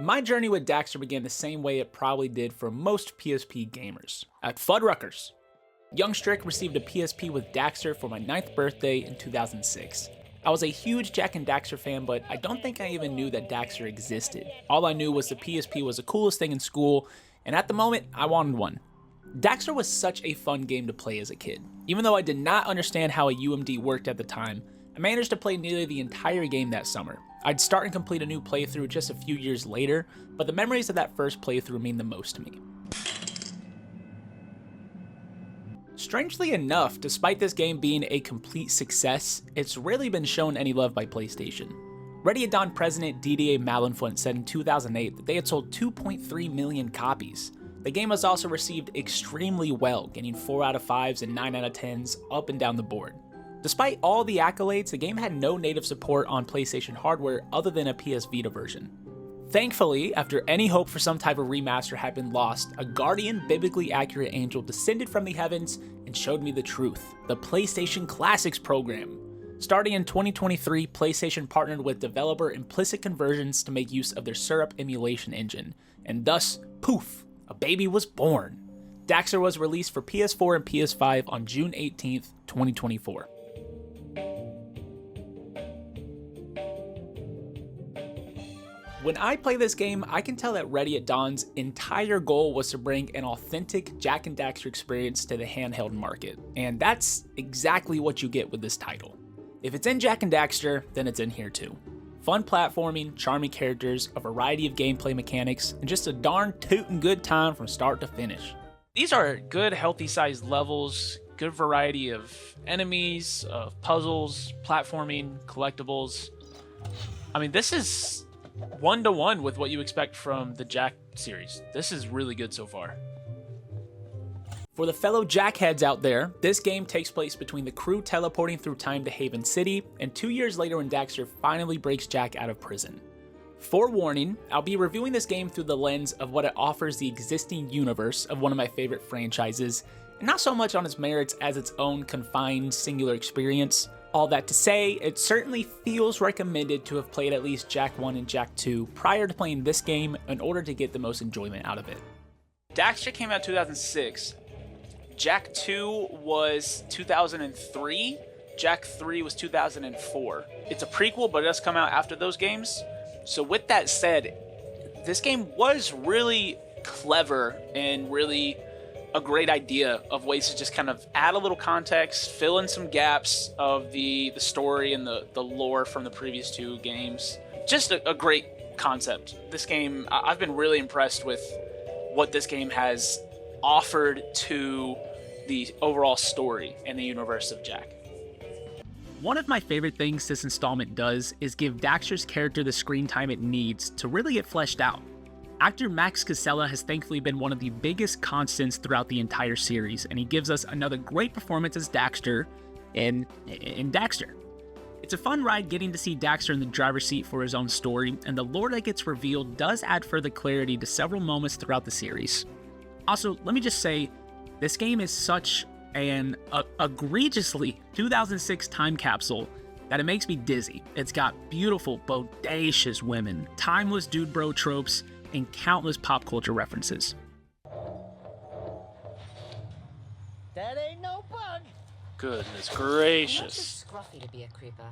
My journey with Daxter began the same way it probably did for most PSP gamers, at Fuddruckers. Young Strick received a PSP with Daxter for my 9th birthday in 2006. I was a huge Jak and Daxter fan, but I don't think I even knew that Daxter existed. All I knew was the PSP was the coolest thing in school, and at the moment, I wanted one. Daxter was such a fun game to play as a kid. Even though I did not understand how a UMD worked at the time, I managed to play nearly the entire game that summer. I'd start and complete a new playthrough just a few years later, but the memories of that first playthrough mean the most to me. Strangely enough, despite this game being a complete success, it's rarely been shown any love by PlayStation. Ready at Dawn president DDA Malenfunt said in 2008 that they had sold 2.3 million copies. The game has also received extremely well, getting 4 out of 5s and 9 out of 10s up and down the board. Despite all the accolades, the game had no native support on PlayStation hardware other than a PS Vita version. Thankfully, after any hope for some type of remaster had been lost, a guardian, biblically accurate angel descended from the heavens and showed me the truth: the PlayStation Classics program. Starting in 2023, PlayStation partnered with developer Implicit Conversions to make use of their Syrup emulation engine, and thus, poof, a baby was born. Daxter was released for PS4 and PS5 on June 18th, 2024. When I play this game, I can tell that Ready at Dawn's entire goal was to bring an authentic Jak and Daxter experience to the handheld market, and that's exactly what you get with this title. If it's in Jak and Daxter, then it's in here too. Fun platforming, charming characters, a variety of gameplay mechanics, and just a darn tootin' good time from start to finish. These are good, healthy-sized levels, good variety of enemies, of puzzles, platforming, collectibles. I mean, this is one-to-one with what you expect from the Jak series. This is really good so far. For the fellow Jak heads out there, this game takes place between the crew teleporting through time to Haven City, and 2 years later when Daxter finally breaks Jak out of prison. Forewarning, I'll be reviewing this game through the lens of what it offers the existing universe of one of my favorite franchises, and not so much on its merits as its own confined, singular experience. All that to say, it certainly feels recommended to have played at least Jak 1 and Jak 2 prior to playing this game in order to get the most enjoyment out of it. Daxter came out in 2006. Jak 2 was 2003. Jak 3 was 2004. It's a prequel, but it does come out after those games. So with that said, this game was really clever and really a great idea of ways to just kind of add a little context, fill in some gaps of the story and the lore from the previous two games. Just a great concept. This game, I've been really impressed with what this game has offered to the overall story and the universe of Jak. One of my favorite things this installment does is give Daxter's character the screen time it needs to really get fleshed out. Actor Max Casella has thankfully been one of the biggest constants throughout the entire series, and he gives us another great performance as Daxter in Daxter. It's a fun ride getting to see Daxter in the driver's seat for his own story, and the lore that gets revealed does add further clarity to several moments throughout the series. Also, let me just say, this game is such an egregiously 2006 time capsule that it makes me dizzy. It's got beautiful, bodacious women, timeless dude bro tropes, and countless pop culture references. That ain't no bug. Goodness You're gracious. too scruffy to be a creeper.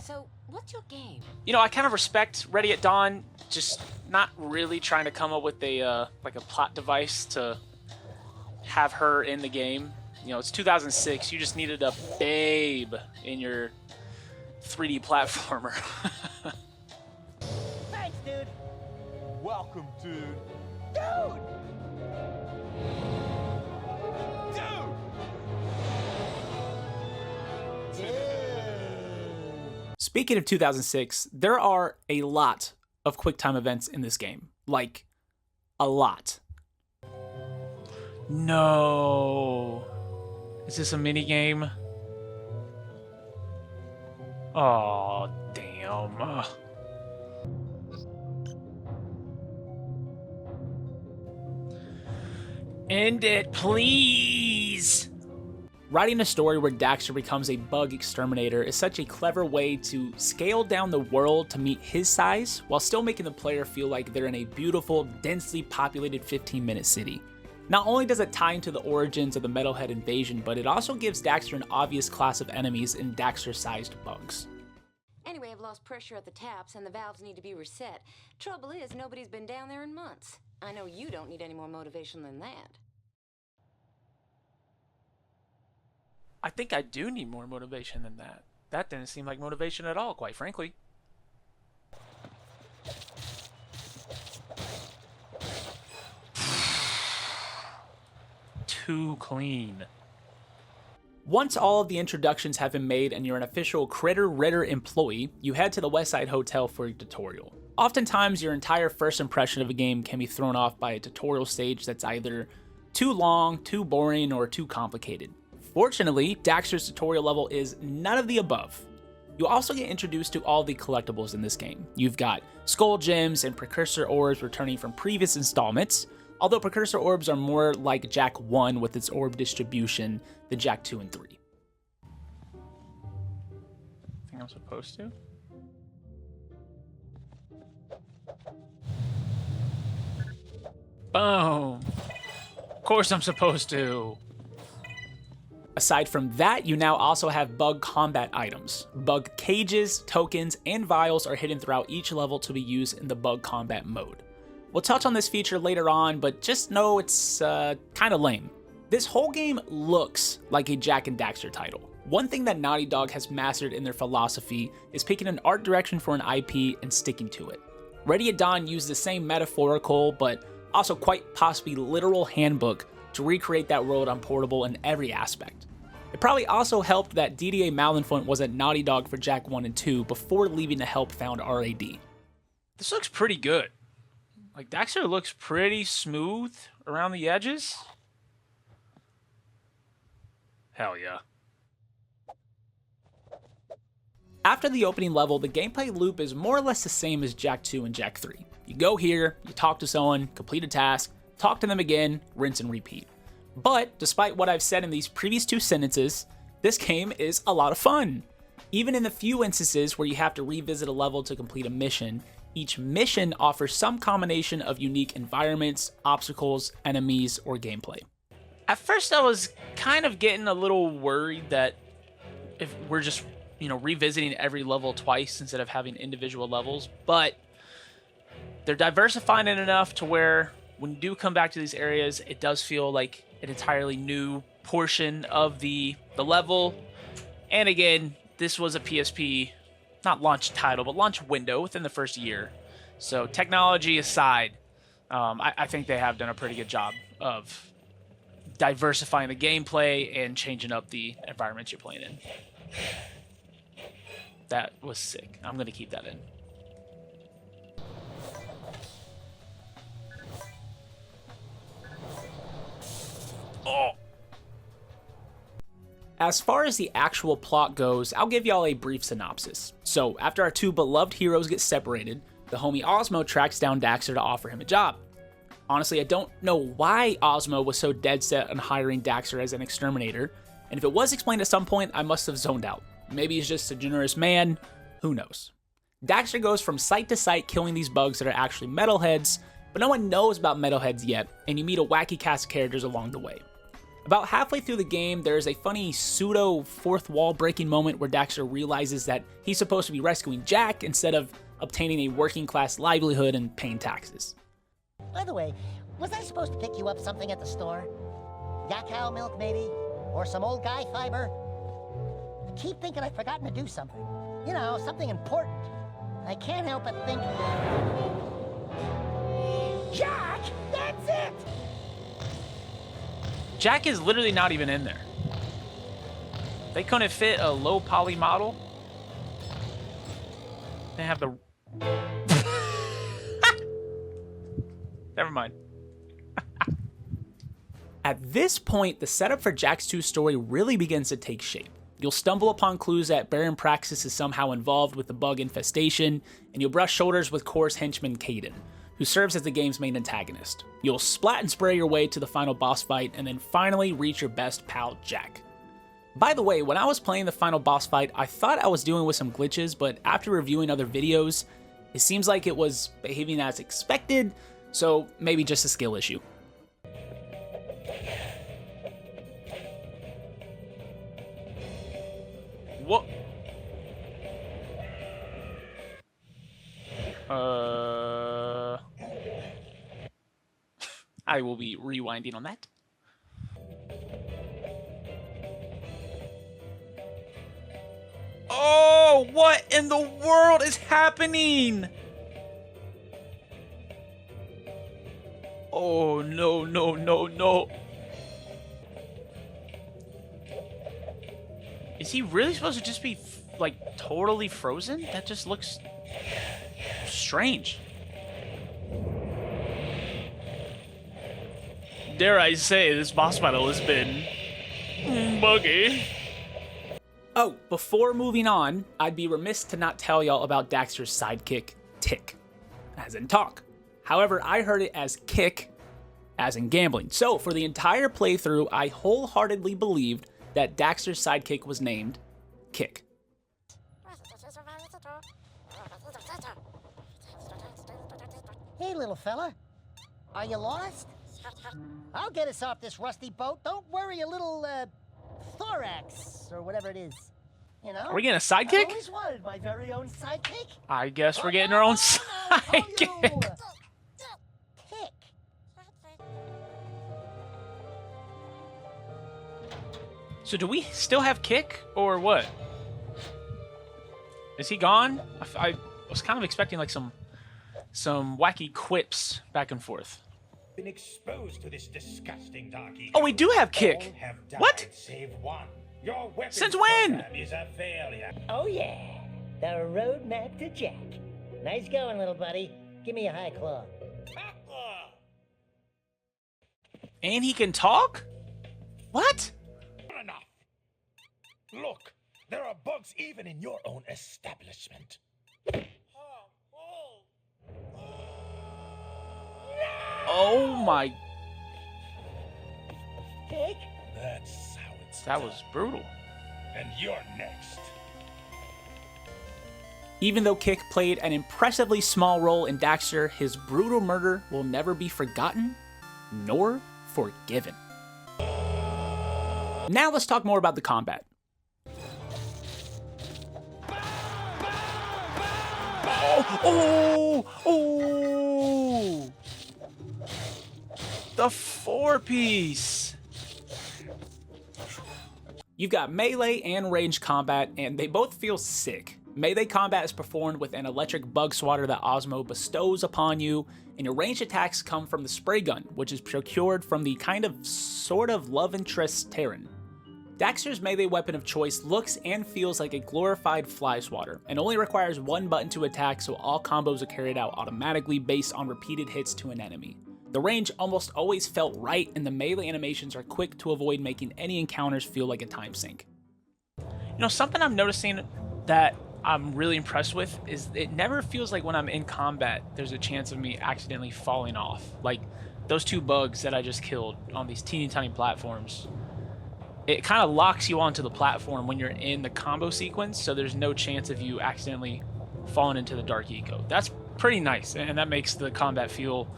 So, what's your game? You know, I kind of respect Ready at Dawn, just not really trying to come up with a like a plot device to have her in the game. You know, it's 2006. You just needed a babe in your 3D platformer. Thanks, dude. Welcome, dude. Dude! Speaking of 2006, there are a lot of QuickTime events in this game. Like, a lot. No. Is this a minigame? Oh, damn. Ugh. End it, please! Writing a story where Daxter becomes a bug exterminator is such a clever way to scale down the world to meet his size, while still making the player feel like they're in a beautiful, densely populated 15-minute city. Not only does it tie into the origins of the Metalhead invasion, but it also gives Daxter an obvious class of enemies in Daxter-sized bugs. Anyway, I've lost pressure at the taps and the valves need to be reset. Trouble is, nobody's been down there in months. I know you don't need any more motivation than that. I think I do need more motivation than that. That didn't seem like motivation at all, quite frankly. Too clean. Once all of the introductions have been made and you're an official Critter Ritter employee, you head to the Westside Hotel for a tutorial. Oftentimes, your entire first impression of a game can be thrown off by a tutorial stage that's either too long, too boring, or too complicated. Fortunately, Daxter's tutorial level is none of the above. You also get introduced to all the collectibles in this game. You've got skull gems and precursor orbs returning from previous installments, although precursor orbs are more like Jak 1 with its orb distribution than Jak 2 and 3. Think I'm supposed to? Boom! Of course I'm supposed to! Aside from that, you now also have bug combat items. Bug cages, tokens, and vials are hidden throughout each level to be used in the bug combat mode. We'll touch on this feature later on, but just know it's kinda lame. This whole game looks like a Jak and Daxter title. One thing that Naughty Dog has mastered in their philosophy is picking an art direction for an IP and sticking to it. Ready at Dawn used the same metaphorical, but also quite possibly literal handbook to recreate that world on portable in every aspect. It probably also helped that Didier Malenfant was at Naughty Dog for Jak 1 and 2 before leaving to help found RAD. This looks pretty good. Like, Daxter looks pretty smooth around the edges. Hell yeah. After the opening level, the gameplay loop is more or less the same as Jak 2 and Jak 3. You go here, you talk to someone, complete a task, talk to them again, rinse and repeat. But, despite what I've said in these previous 2 sentences, this game is a lot of fun. Even in the few instances where you have to revisit a level to complete a mission, each mission offers some combination of unique environments, obstacles, enemies, or gameplay. At first I was kind of getting a little worried that if we're just, revisiting every level twice instead of having individual levels, but they're diversifying it enough to where when you do come back to these areas, it does feel like an entirely new portion of the level. And again, this was a PSP, not launch title, but launch window within the first year. So technology aside, I think they have done a pretty good job of diversifying the gameplay and changing up the environments you're playing in. That was sick. I'm going to keep that in. Oh. As far as the actual plot goes, I'll give y'all a brief synopsis. So, after our 2 beloved heroes get separated, the homie Osmo tracks down Daxter to offer him a job. Honestly, I don't know why Osmo was so dead set on hiring Daxter as an exterminator, and if it was explained at some point, I must have zoned out. Maybe he's just a generous man, who knows. Daxter goes from site to site killing these bugs that are actually metalheads, but no one knows about metalheads yet, and you meet a wacky cast of characters along the way. About halfway through the game, there is a funny pseudo fourth wall breaking moment where Daxter realizes that he's supposed to be rescuing Jak instead of obtaining a working class livelihood and paying taxes. By the way, was I supposed to pick you up something at the store? Yak cow milk, maybe? Or some old guy fiber? I keep thinking I've forgotten to do something. Something important. I can't help but think... Jak! That's it! Jak is literally not even in there. They couldn't fit a low poly model. They have the... Never mind. At this point, the setup for Jak's 2 story really begins to take shape. You'll stumble upon clues that Baron Praxis is somehow involved with the bug infestation, and you'll brush shoulders with Core's henchman Caden, who serves as the game's main antagonist. You'll splat and spray your way to the final boss fight, and then finally reach your best pal, Jak. By the way, when I was playing the final boss fight, I thought I was dealing with some glitches, but after reviewing other videos, it seems like it was behaving as expected, so maybe just a skill issue. What? I will be rewinding on that. Oh, what in the world is happening? Oh, no, no, no, no. Is he really supposed to just be, like, totally frozen? That just looks strange. Dare I say, this boss battle has been buggy. Oh, before moving on, I'd be remiss to not tell y'all about Daxter's sidekick, Tick, as in talk. However, I heard it as kick, as in gambling. So, for the entire playthrough, I wholeheartedly believed that Daxter's sidekick was named Kick. Hey, little fella. Are you lost? I'll get us off this rusty boat. Don't worry, a little, thorax, or whatever it is. You know? Are we getting a I sidekick? always wanted my very own sidekick. I guess we're getting our own sidekick. Kick. So do we still have Kick, or what? Is he gone? I was kind of expecting like some wacky quips back and forth. Been exposed to this disgusting dark ego. Oh, we do have Kick. All have died What? Save one. Your weapons Since when? program is a failure. Oh, yeah. The roadmap to Jack. Nice going, little buddy. Give me a high claw. And he can talk? What? Not enough. Look, there are bugs even in your own establishment. Oh my. Kick? That's how it's That done. was brutal. And you're next. Even though Kick played an impressively small role in Daxter, his brutal murder will never be forgotten nor forgiven. Now let's talk more about the combat. Oh! The 4-piece! You've got melee and ranged combat, and they both feel sick. Melee combat is performed with an electric bug swatter that Osmo bestows upon you, and your ranged attacks come from the spray gun, which is procured from the sort of love interest Terran. Daxter's melee weapon of choice looks and feels like a glorified fly swatter, and only requires one button to attack, so all combos are carried out automatically based on repeated hits to an enemy. The range almost always felt right, and the melee animations are quick to avoid making any encounters feel like a time sink. You know, something I'm noticing that I'm really impressed with is it never feels like when I'm in combat there's a chance of me accidentally falling off. Like those two bugs that I just killed on these teeny tiny platforms. It kind of locks you onto the platform when you're in the combo sequence, so there's no chance of you accidentally falling into the dark eco. That's pretty nice, and that makes the combat feel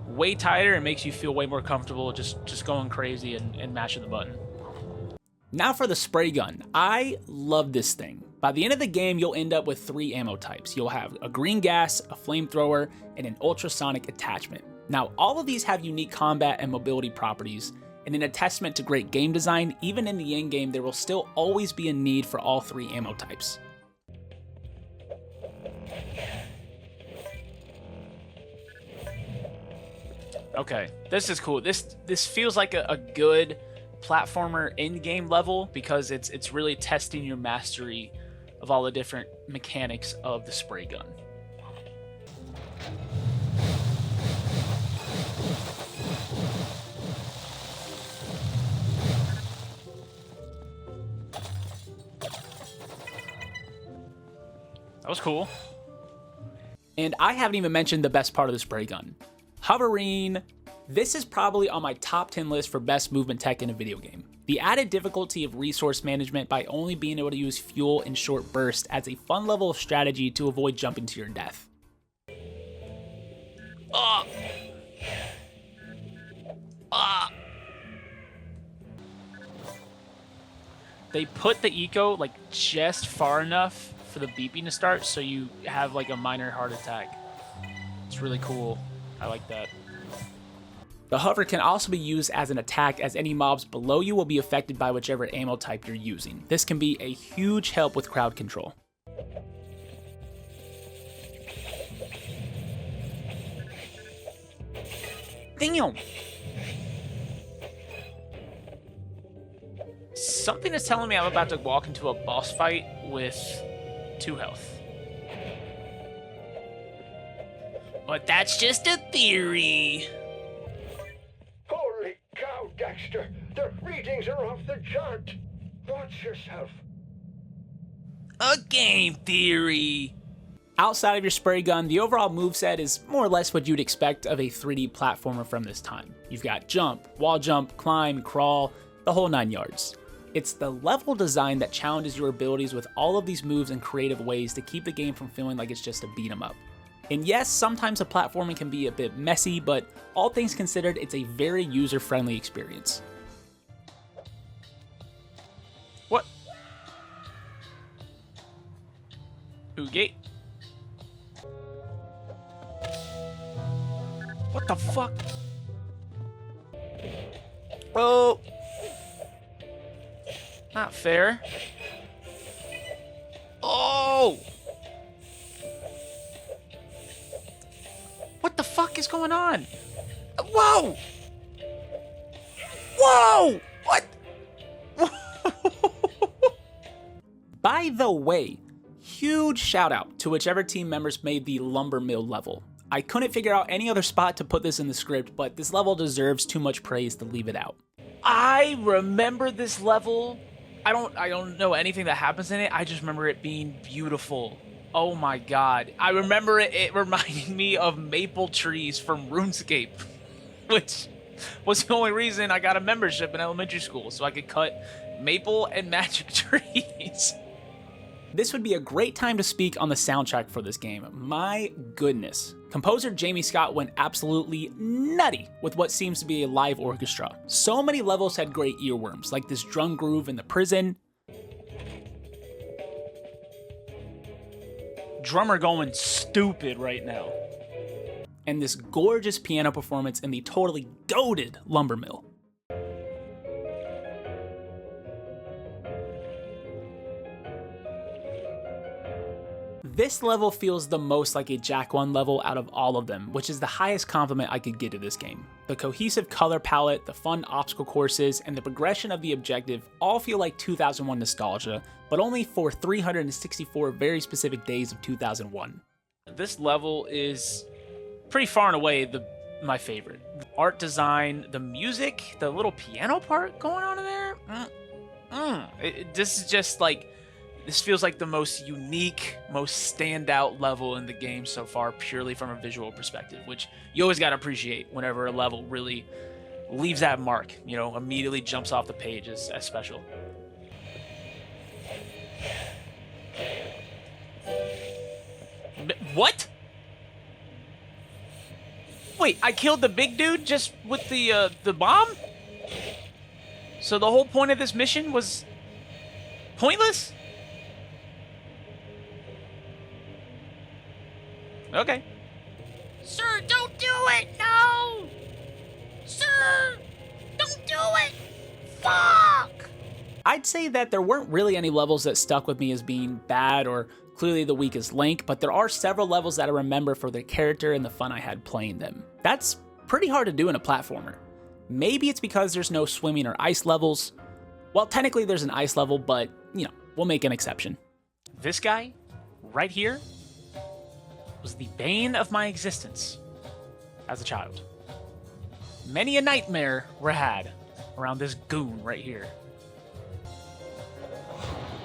way tighter and makes you feel way more comfortable just going crazy and mashing the button. Now for the spray gun. I love this thing. By the end of the game, you'll end up with 3 ammo types. You'll have a green gas, a flamethrower, and an ultrasonic attachment. Now, all of these have unique combat and mobility properties, and in a testament to great game design, even in the end game, there will still always be a need for all 3 ammo types. Okay, this is cool. This feels like a good platformer in-game level because it's really testing your mastery of all the different mechanics of the spray gun. That was cool. And I haven't even mentioned the best part of the spray gun. Hovering. This is probably on my top 10 list for best movement tech in a video game. The added difficulty of resource management by only being able to use fuel in short bursts adds a fun level of strategy to avoid jumping to your death. They put the eco like just far enough for the beeping to start so you have like a minor heart attack. It's really cool. I like that. The hover can also be used as an attack, as any mobs below you will be affected by whichever ammo type you're using. This can be a huge help with crowd control. Damn! Something is telling me I'm about to walk into a boss fight with 2 health. But that's just a theory. Holy cow, Daxter! The readings are off the chart! Watch yourself. A game theory. Outside of your spray gun, the overall moveset is more or less what you'd expect of a 3D platformer from this time. You've got jump, wall jump, climb, crawl, the whole 9 yards. It's the level design that challenges your abilities with all of these moves in creative ways to keep the game from feeling like it's just a beat 'em up. And yes, sometimes the platforming can be a bit messy, but all things considered, it's a very user-friendly experience. What? Oogate? What the fuck? Oh! Not fair. Oh! What the fuck is going on? Whoa! Whoa! What? By the way, huge shout out to whichever team members made the lumber mill level. I couldn't figure out any other spot to put this in the script, but this level deserves too much praise to leave it out. I remember this level. I don't know anything that happens in it. I just remember it being beautiful. Oh my god. I remember it reminding me of maple trees from RuneScape, which was the only reason I got a membership in elementary school, so I could cut maple and magic trees. This would be a great time to speak on the soundtrack for this game. My goodness. Composer Jamie Scott went absolutely nutty with what seems to be a live orchestra. So many levels had great earworms, like this drum groove in the prison. Drummer going stupid right now. And this gorgeous piano performance in the totally goated lumber mill. This level feels the most like a Jak 1 level out of all of them, which is the highest compliment I could give to this game. The cohesive color palette, the fun obstacle courses, and the progression of the objective all feel like 2001 nostalgia, but only for 364 very specific days of 2001. This level is pretty far and away my favorite. The art design, the music, the little piano part going on in there, this is just like, this feels like the most unique, most standout level in the game so far, purely from a visual perspective, which you always got to appreciate whenever a level really leaves that mark, you know, immediately jumps off the page as special. What? Wait, I killed the big dude just with the bomb? So the whole point of this mission was pointless? Okay. Sir, don't do it! No! Sir! Don't do it! Fuck! I'd say that there weren't really any levels that stuck with me as being bad or clearly the weakest link, but there are several levels that I remember for their character and the fun I had playing them. That's pretty hard to do in a platformer. Maybe it's because there's no swimming or ice levels. Well, technically there's an ice level, but, you know, we'll make an exception. This guy, right here, was the bane of my existence as a child. Many a nightmare were had around this goon right here.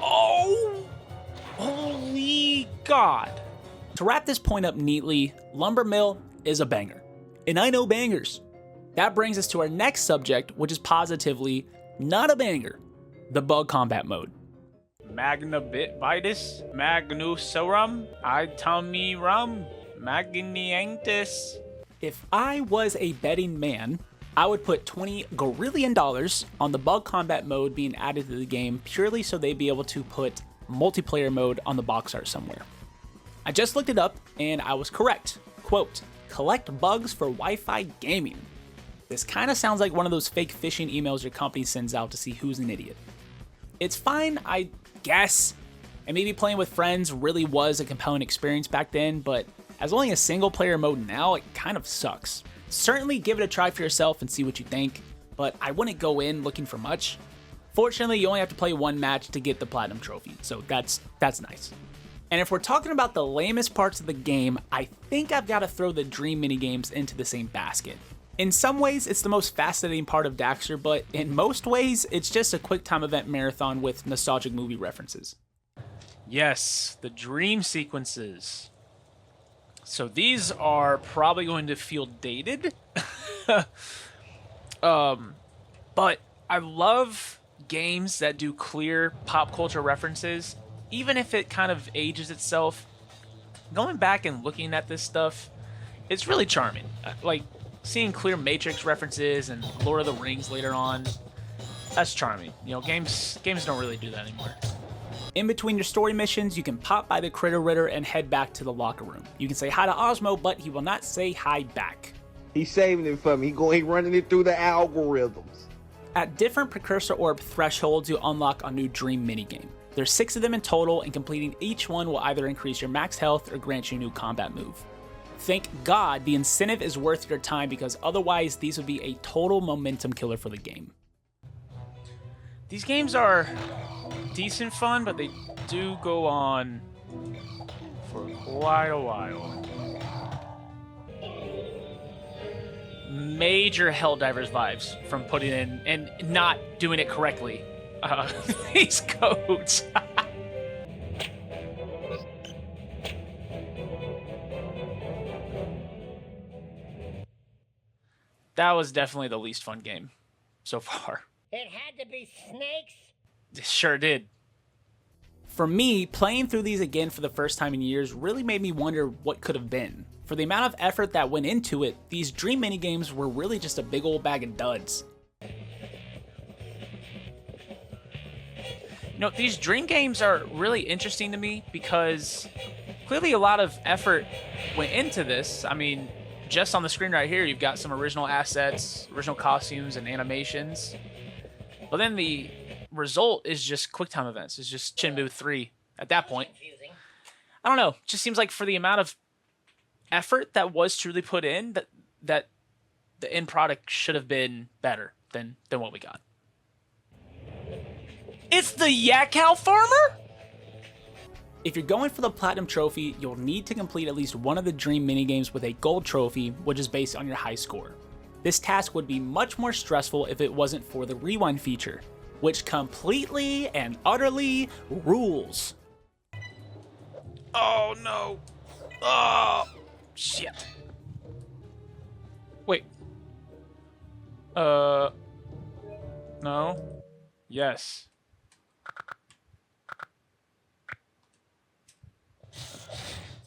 Oh! Holy God! To wrap this point up neatly, Lumber Mill is a banger. And I know bangers. That brings us to our next subject, which is positively Not a banger. The bug combat mode. Magna Vitus, Magnusorum, Itamirum, Magniantis. If I was a betting man, I would put $20 gorillion on the bug combat mode being added to the game purely so they'd be able to put multiplayer mode on the box art somewhere. I just looked it up and I was correct. Quote, collect bugs for Wi-Fi gaming. This kind of sounds like one of those fake phishing emails your company sends out to see who's an idiot. It's fine, I guess, and maybe playing with friends really was a compelling experience back then, but as only a single player mode now, it kind of sucks. Certainly give it a try for yourself and see what you think, but I wouldn't go in looking for much. Fortunately, you only have to play one match to get the Platinum Trophy, so that's nice. And if we're talking about the lamest parts of the game, I think I've got to throw the Dream minigames into the same basket. In some ways, it's the most fascinating part of Daxter, but in most ways, it's just a quick time event marathon with nostalgic movie references. Yes, the dream sequences. So these are probably going to feel dated. But I love games that do clear pop culture references, even if it kind of ages itself. Going back and looking at this stuff, it's really charming. Like, seeing clear Matrix references and Lord of the Rings later on, that's charming. You know, games don't really do that anymore. In between your story missions, you can pop by the Critter Ritter and head back to the locker room. You can say hi to Osmo, but he will not say hi back. He's saving it for me. He's running it through the algorithms. At different precursor orb thresholds, you unlock a new Dream minigame. There's 6 of them in total, and completing each one will either increase your max health or grant you a new combat move. Thank God the incentive is worth your time, because otherwise these would be a total momentum killer for the game. These games are decent fun, but they do go on for quite a while. Major Helldivers vibes from putting in and not doing it correctly. These codes. That was definitely the least fun game so far. It had to be snakes? It sure did. For me, playing through these again for the first time in years really made me wonder what could have been. For the amount of effort that went into it, these Dream minigames were really just a big old bag of duds. You know, these Dream games are really interesting to me because clearly a lot of effort went into this. I mean, just on the screen right here, you've got some original assets, original costumes, and animations. But then the result is just QuickTime events. It's just Shenmue 3 at that point. I don't know. It just seems like for the amount of effort that was truly put in, that the end product should have been better than what we got. It's the Yak Farmer? If you're going for the Platinum Trophy, you'll need to complete at least one of the Dream minigames with a Gold Trophy, which is based on your high score. This task would be much more stressful if it wasn't for the Rewind feature, which completely and utterly rules. Oh no. Oh, shit. Wait. No. Yes.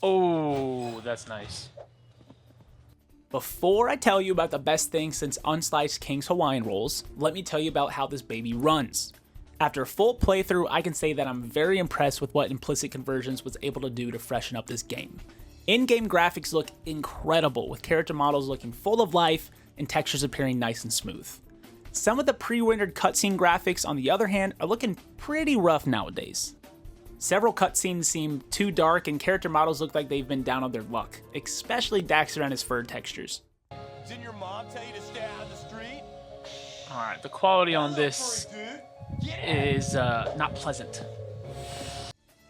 Oh, that's nice. Before I tell you about the best thing since Unsliced King's Hawaiian Rolls, let me tell you about how this baby runs. After a full playthrough, I can say that I'm very impressed with what Implicit Conversions was able to do to freshen up this game. In-game graphics look incredible, with character models looking full of life and textures appearing nice and smooth. Some of the pre-rendered cutscene graphics, on the other hand, are looking pretty rough nowadays. Several cutscenes seem too dark and character models look like they've been down on their luck, especially Daxter and his fur textures. Didn't your mom tell you to stay out of the street? Alright, the quality on this is not pleasant.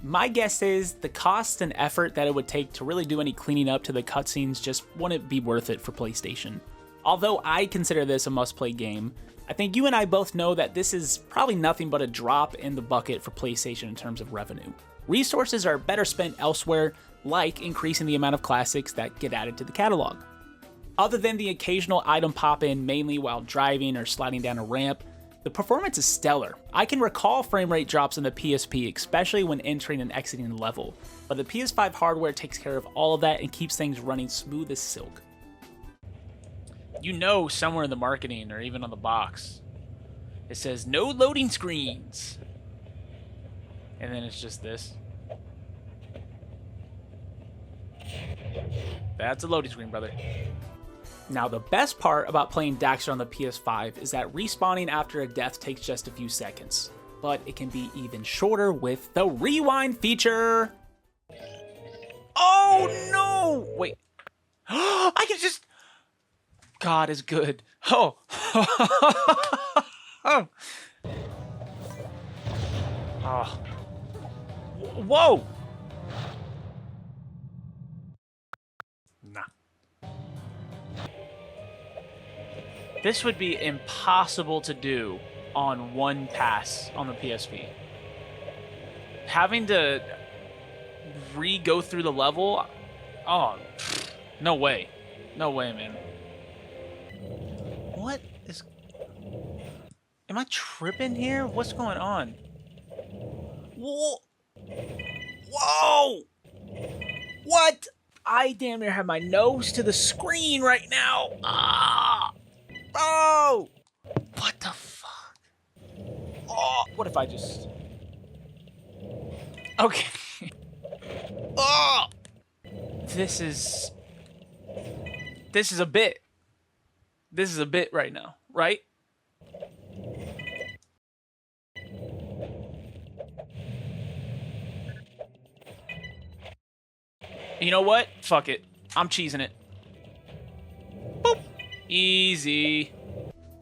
My guess is the cost and effort that it would take to really do any cleaning up to the cutscenes just wouldn't be worth it for PlayStation. Although I consider this a must-play game, I think you and I both know that this is probably nothing but a drop in the bucket for PlayStation in terms of revenue. Resources are better spent elsewhere, like increasing the amount of classics that get added to the catalog. Other than the occasional item pop-in mainly while driving or sliding down a ramp, The performance is stellar. I can recall frame rate drops in the PSP, especially when entering and exiting the level, but the PS5 hardware takes care of all of that and keeps things running smooth as silk. You know, somewhere in the marketing or even on the box, it says no loading screens. And then it's just this. That's a loading screen, brother. Now, the best part about playing Daxter on the PS5 is that respawning after a death takes just a few seconds, but it can be even shorter with the rewind feature. Oh no! Wait. I can just... God is good. Oh. Oh. Oh. Whoa! Nah. This would be impossible to do on one pass on the PSP. Having to re-go through the level, oh, no way. No way, man. What is... Am I tripping here? What's going on? Whoa! Whoa! What? I damn near have my nose to the screen right now. Ah! Oh! What the fuck? Oh! What if I just... Okay. Oh! This is a bit. This is a bit right now, right? You know what? Fuck it. I'm cheesing it. Boop. Easy.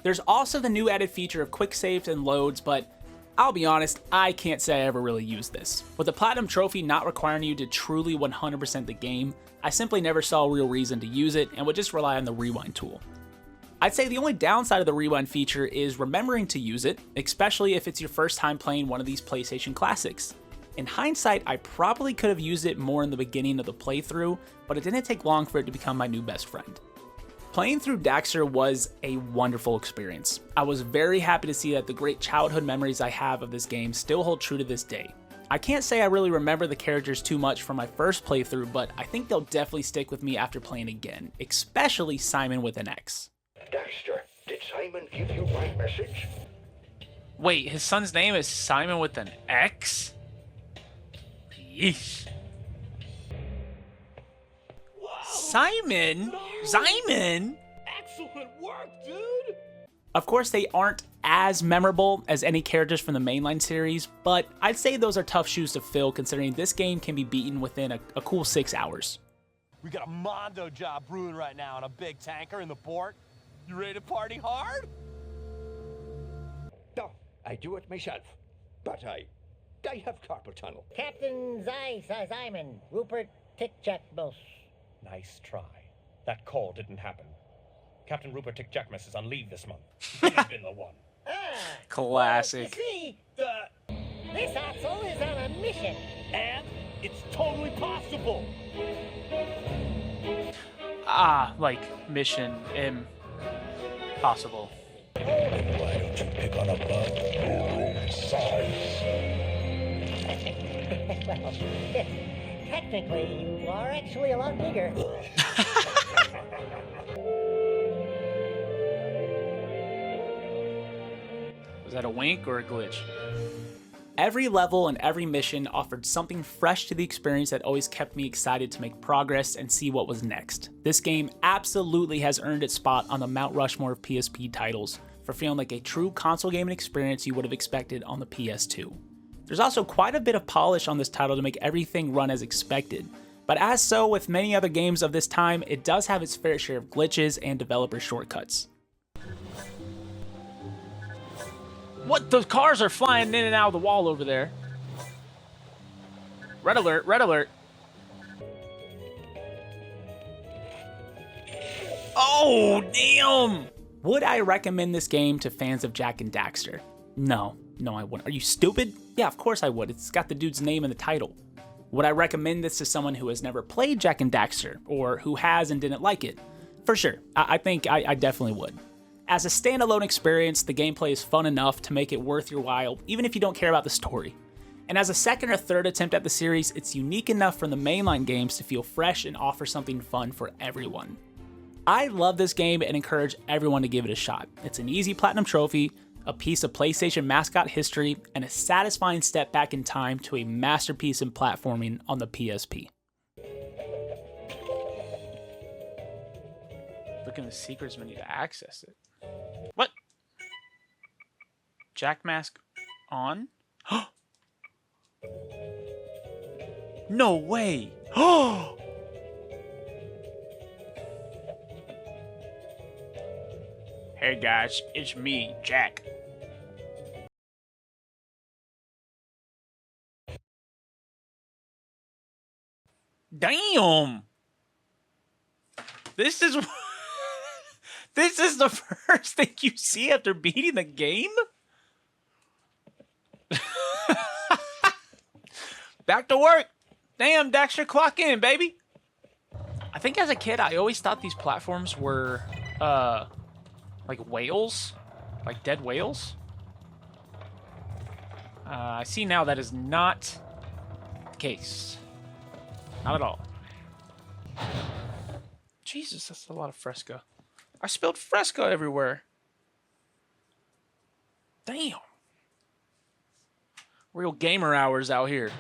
There's also the new added feature of quick saves and loads, but I'll be honest, I can't say I ever really used this. With the Platinum Trophy not requiring you to truly 100% the game, I simply never saw a real reason to use it and would just rely on the rewind tool. I'd say the only downside of the rewind feature is remembering to use it, especially if it's your first time playing one of these PlayStation classics. In hindsight, I probably could have used it more in the beginning of the playthrough, but it didn't take long for it to become my new best friend. Playing through Daxter was a wonderful experience. I was very happy to see that the great childhood memories I have of this game still hold true to this day. I can't say I really remember the characters too much from my first playthrough, but I think they'll definitely stick with me after playing again, especially Simon with an X. Daxter, did Simon give you my message? Wait, his son's name is Simon with an X? Yeesh. Simon? Simon? Excellent work, dude! Of course, they aren't as memorable as any characters from the mainline series, but I'd say those are tough shoes to fill considering this game can be beaten within a cool 6 hours. We got a Mondo job brewing right now on a big tanker in the port. You ready to party hard? No, I do it myself. But I have carpal tunnel. Captain Simon, Rupert Tickjackbos. Nice try. That call didn't happen. Captain Rupert Tickjackmus is on leave this month. He's been the one. Classic. Well, you see, this asshole is on a mission. And it's totally possible. Ah, like Mission Impossible. Why don't you pick on a bug your own size? Well, technically, you are actually a lot bigger. Was that a wink or a glitch? Every level and every mission offered something fresh to the experience that always kept me excited to make progress and see what was next. This game absolutely has earned its spot on the Mount Rushmore of PSP titles for feeling like a true console gaming experience you would have expected on the PS2. There's also quite a bit of polish on this title to make everything run as expected, but as so with many other games of this time, it does have its fair share of glitches and developer shortcuts. What? Those cars are flying in and out of the wall over there. Red alert, red alert. Oh, damn! Would I recommend this game to fans of Jak and Daxter? No, I wouldn't. Are you stupid? Yeah, of course I would. It's got the dude's name in the title. Would I recommend this to someone who has never played Jak and Daxter, or who has and didn't like it? For sure, I think I definitely would. As a standalone experience, the gameplay is fun enough to make it worth your while, even if you don't care about the story. And as a second or third attempt at the series, it's unique enough from the mainline games to feel fresh and offer something fun for everyone. I love this game and encourage everyone to give it a shot. It's an easy platinum trophy, a piece of PlayStation mascot history, and a satisfying step back in time to a masterpiece in platforming on the PSP. Look in the secrets menu to access it. What? Jack mask on? No way! Hey guys, it's me, Jack. Damn! This is this is the first thing you see after beating the game? Back to work. Damn, Daxter, clock in, baby. I think as a kid, I always thought these platforms were, like whales, like dead whales. I see now that is not the case. Not at all. Jesus, that's a lot of fresco. I spilled fresco everywhere. Damn. Real gamer hours out here.